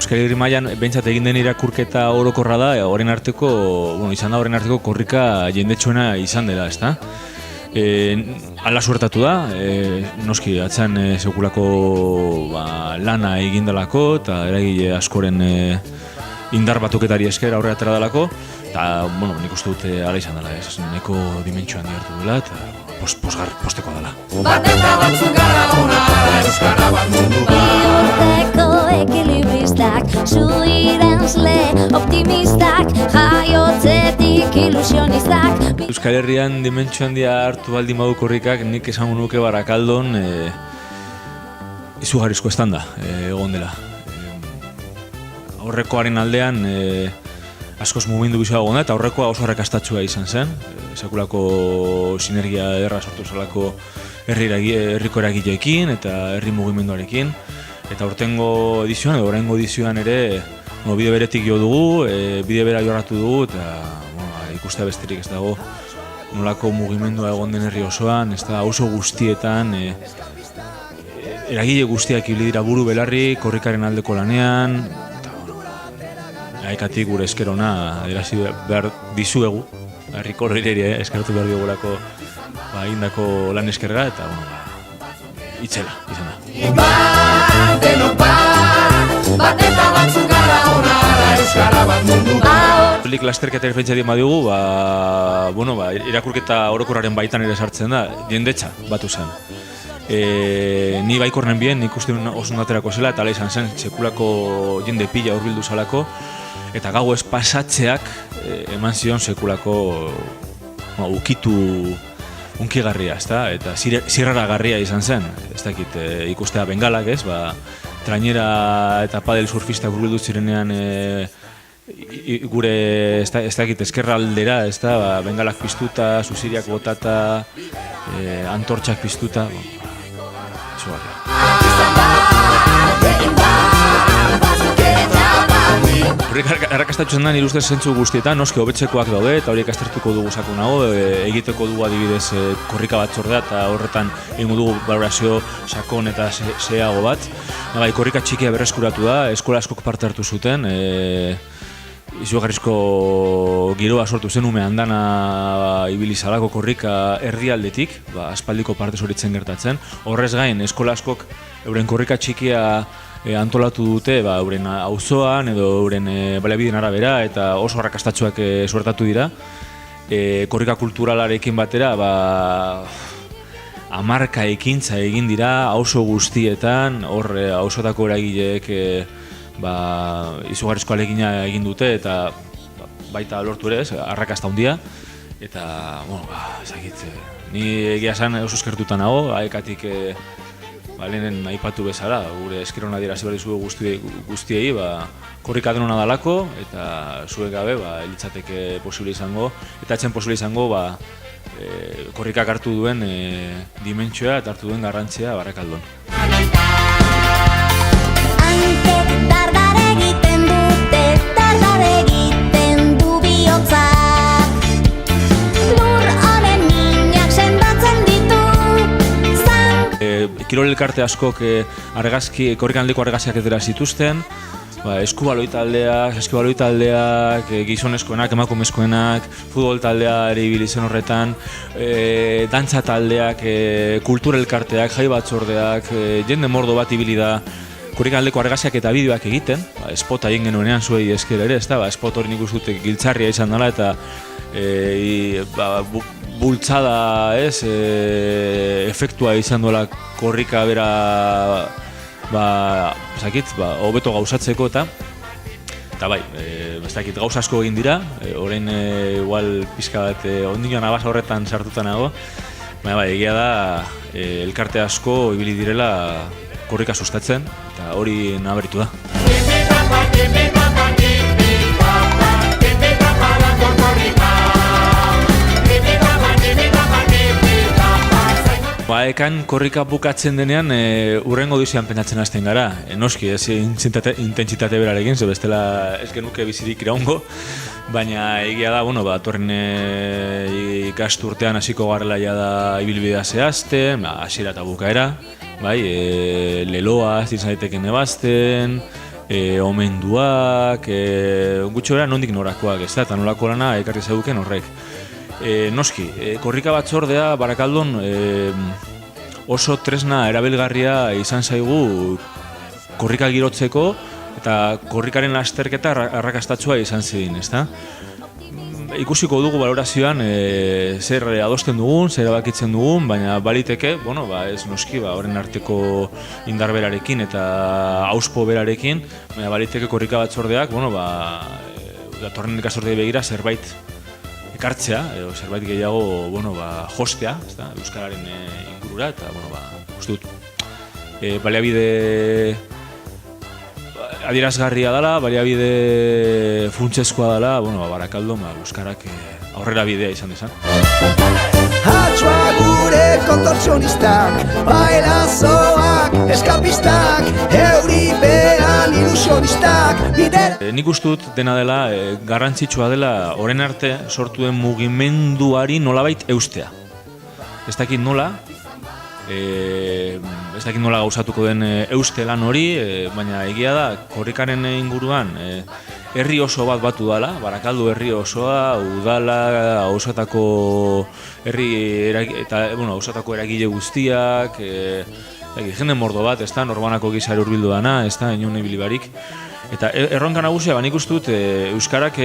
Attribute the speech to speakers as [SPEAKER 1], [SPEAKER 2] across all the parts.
[SPEAKER 1] Euskal Herri mailan behintzat egin den irakurketa orokorra da, izan da horren arteko korrika jendetsuena izan dela, ezta? Hala suertatu da, noski atzean sekulako lana egindalako eta eragile askoren indar batuketari esker aurrera atera dalako, eta nik uste dute hala izan dela, nahiko dimentsio handi hartu dela eta postekoa dela.
[SPEAKER 2] Bat eta batzuk gara ona, euskara bat mundu
[SPEAKER 3] Bihurteko ekilibristak, zuirenzle optimistak, jaiotzetik ilusionistak.
[SPEAKER 1] Euskal Herrian dimentsio handia hartu baldin badu korrikak, nik esango nuke Barakaldon izugarrizko estanda egon dela. Aurrekoaren aldean askoz mugimendu bizoa egon da, eta aurrekoa oso arrakastatsua izan zen. Sekulako sinergia ederra sortu zelako herriko eragileekin eta herri mugimenduarekin. Eta aurtengo edizioan edo oraingo edizioan ere bide beretik jo dugu, bide bera jorratu dugu, eta ikustea besterik ez dago nolako mugimendua egon den herri osoan, ez da auzo guztietan, eragile guztiak ibili dira buru belarri, korrikaren aldeko lanean, Aikatik gure eskerona adierazi behar dizuegu, herriko herriari eskeratu behar diogulako egindako lan eskerra eta itzela izan da.
[SPEAKER 2] Bat eta batzuk gara ona, euskara bat mundu
[SPEAKER 1] Publik lasterketa referentzia dien badigu, irakurketa orokorraren baitan ere sartzen da, jendetza batu zen. Ni baikornen bien, nik uste oso naterako zela, eta ala izan zen, sekulako jende pila hurbildu zalako, eta gau ez pasatzeak eman zion sekulako ukitu unkigarria, eta zirraragarria izan zen, ez dakit ikustea bengalak ez, trainera eta padel surfistak hurbildu zirenean gure ez dakit eskerraldera, bengalak piztuta, zuziriak botata, antortxak piztuta, izugarria. Arrakastatxo zen da nire ustez zentzu guztietan, noski hobetzekoak daude eta horiek aztertuko dugu sakonago, egiteko dugu adibidez korrika batzordea eta horretan egingo dugu balorazio sakon eta zehago bat. Korrika txikia berreskuratu da, eskola askok parte hartu zuten, izugarrizko giroa sortu zen ume andana ibili zalako korrika herrialdetik, aspaldiko parte zoritzen gertatzen. Horrez gain, eskola askok euren korrika txikia antolatu dute euren auzoan edo euren baliabideen arabera eta oso arrakastatsuak suertatu dira. Korrika kulturalarekin batera hamarka ekintza egin dira auzo guztietan, hor auzotako eragileek izugarrizko ahalegina egin dute eta baita lortu ere, arrakasta handia eta, ni egia esan oso eskertuta nago, Aekatik lehenen aipatu bezala, gure eskerona adierazi behar dizugu guztiei, korrika denona dalako, eta zuek gabe, litzateke posible izango, eta etzen posible izango, korrikak hartu duen dimentsioa eta hartu duen garrantzia Barakaldon.
[SPEAKER 3] Hantek dardar egiten dute, dardar egiten du bihotzak. Lur honen minak sendatzen ditu.
[SPEAKER 1] Kirol elkarte askok korrikan aldeko argazkiak edera zituzten, eskubaloi taldeak, gizonezkoenak, emakumezkoenak, futbol taldeari ibili zen horretan, dantza taldeak, kultur elkarteak, jai batzordeak, jende mordo bat ibili da korrikan aldeko argazkiak eta bideoak egiten, spota egin genuenean zuei esker ere, spot hori nik uste dut giltzarria izan dela eta bultzada efektua izan duela korrika bera hobeto gauzatzeko eta bai, gauza asko egin dira, orain igual pixka bat ondino nabasa horretan sartuta nago, egia da elkarte asko ibili direla korrika sustatzen eta hori nabaritu da. Ekan korrika bukatzen denean urrengo dizian penatzen hasten gara. Noski, ez intentsitate berarekin, ze bestela ez genuke bizirik iraungo, baina egia da, torren ikasturtean hasiko garrela da ibilbidea zehazten, hasiera eta bukaera, leloa izan daiteken ebazten, omenduak, gutxo bera nondik norakoak, ez da, eta nolako lana ekarri zeuken horrek. Noski, korrika batzordea Barakaldon oso tresna erabilgarria izan zaigu korrika girotzeko eta korrikaren lasterketa arrakastatsua izan zedin, ezta? Ikusiko dugu balorazioan zer adosten dugun, zer erabakitzen dugun, baina baliteke, ez noski, horren arteko indar berarekin eta auspo berarekin, baina baliteke korrika batzordeak, datorren ikasturteei begira zerbait ekartzea, edo zerbait gehiago, jostea, euskararen ingurura, eta, uste dut, baliabide adierazgarria dela, baliabide funtsezkoa dela, Barakaldon, euskarak aurrera bidea izan dezan.
[SPEAKER 4] Hatxoa gure kontortzionistak, bailazoak, eskapistak, euripean ilusionistak, bidera...
[SPEAKER 1] Nik uste dut dena dela, garrantzitsua dela, orain arte sortu den mugimenduari nolabait eustea. Ez dakit nola, ez dakit nola gauzatuko den euste lan hori, baina egia da, korrikaren inguruan, herri oso bat batu dela, Barakaldo herri osoa, udala, hausatako eragile guztiak, jende mordo bat, ez da, norbanako gizare hurbildu dana, ez da, inon ibili barik. Eta erronka nagusia, nik uste dut, euskarak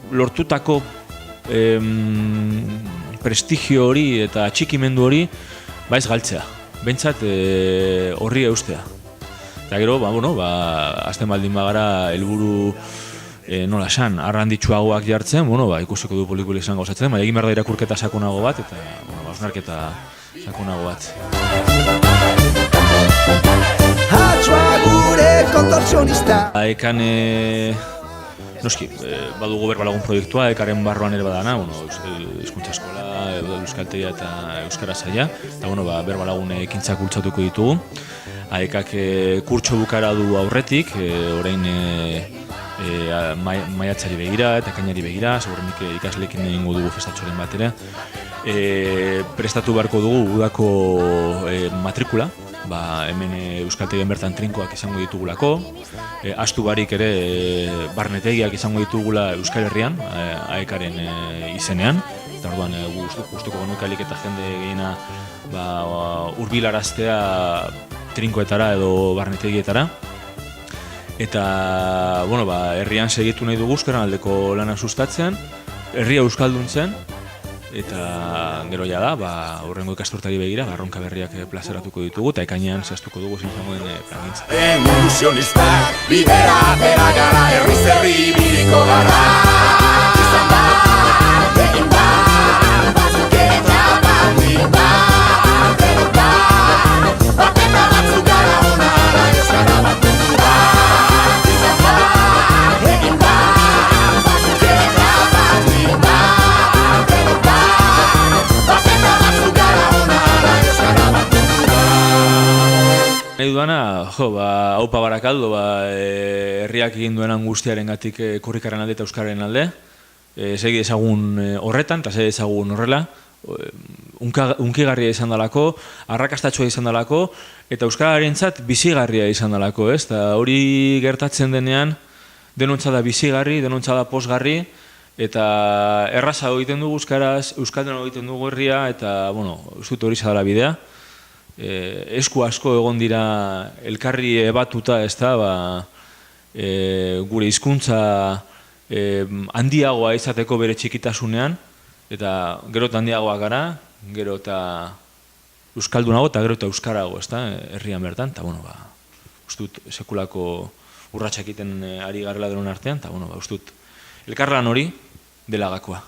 [SPEAKER 1] lortutako prestigio hori eta atxikimendu hori baiz galtzea, bentsat horri eustea. Eta gero, azten baldin bagara helburu nola esan, arranditsuagoak jartzen, ikusiko du pelikula izan gauzatzen, egin behar da irakurketa sakonago bat, eta hausnarketa sakonago bat.
[SPEAKER 4] Hatxoa gure kontortzionista.
[SPEAKER 1] Ekan, noski, badugu berbalagun proiektua, ekaren barroan ere badana, hizkuntza eskola, euskaltegia eta euskara saila, eta berbalagun ekintzak bultzatuko ditugu. Ekak kurtso bukara du aurretik, orain maiatzari begira eta ekainari begira, segurenik ikasleekin egingo dugu festatxoren batera. Prestatu beharko dugu udako matrikula, hemen euskaltegien bertan trinkoak izango ditugulako, astu barik ere barnetegiak izango ditugula Euskal Herrian, aekaren izenean, eta orduan gustuko genuke eta jende gehiena hurbilaraztea trinkoetara edo barnetegietara. Eta, herrian segitu nahi dugu euskaran aldeko lana sustatzen, herria euskalduntzen, eta gero da, horrengo ikasturtari begira, erronka berriak plazaratuko ditugu, eta ekainean zehaztuko dugu zintzango den plangintza.
[SPEAKER 2] Ilusionistak, bidera atera gara, herriz herri biriko gara. Izan bat, egin bat, bazuketa bat, egin bat, gero bat, bateta batzuk gara onara, euskara bat mundu bat. Izan bat, egin bat, bazuketa bat, egin bat, gero bat, bateta batzuk gara onara, euskara bat mundu bat.
[SPEAKER 1] Nahi dudana, haupa Barakaldo, herriak egin duen angustiaren gatik korrikaren alde eta euskararen alde, segi ezagun horretan, eta segi ezagun horrela, unkigarria izan dalako, arrakastatsua izan dalako, eta euskararentzat bizigarria izan dalako, ez? Eta hori gertatzen denean, denontza da bizigarri, denontza da pozgarri, eta erraza egiten dugu euskaraz, euskalduna egiten dugu herria, eta, uste hori zadala bidea. Esku asko egon dira elkarri ebatuta, ez da, gure hizkuntza handiagoa izateko bere txikitasunean, eta gero eta handiagoa gara, gero eta euskaldunago eta gero eta euskarago, ez da, herrian bertan, eta, uste dut sekulako urratsak egiten ari garela denon artean, eta, uste dut elkarlan hori dela gakoa.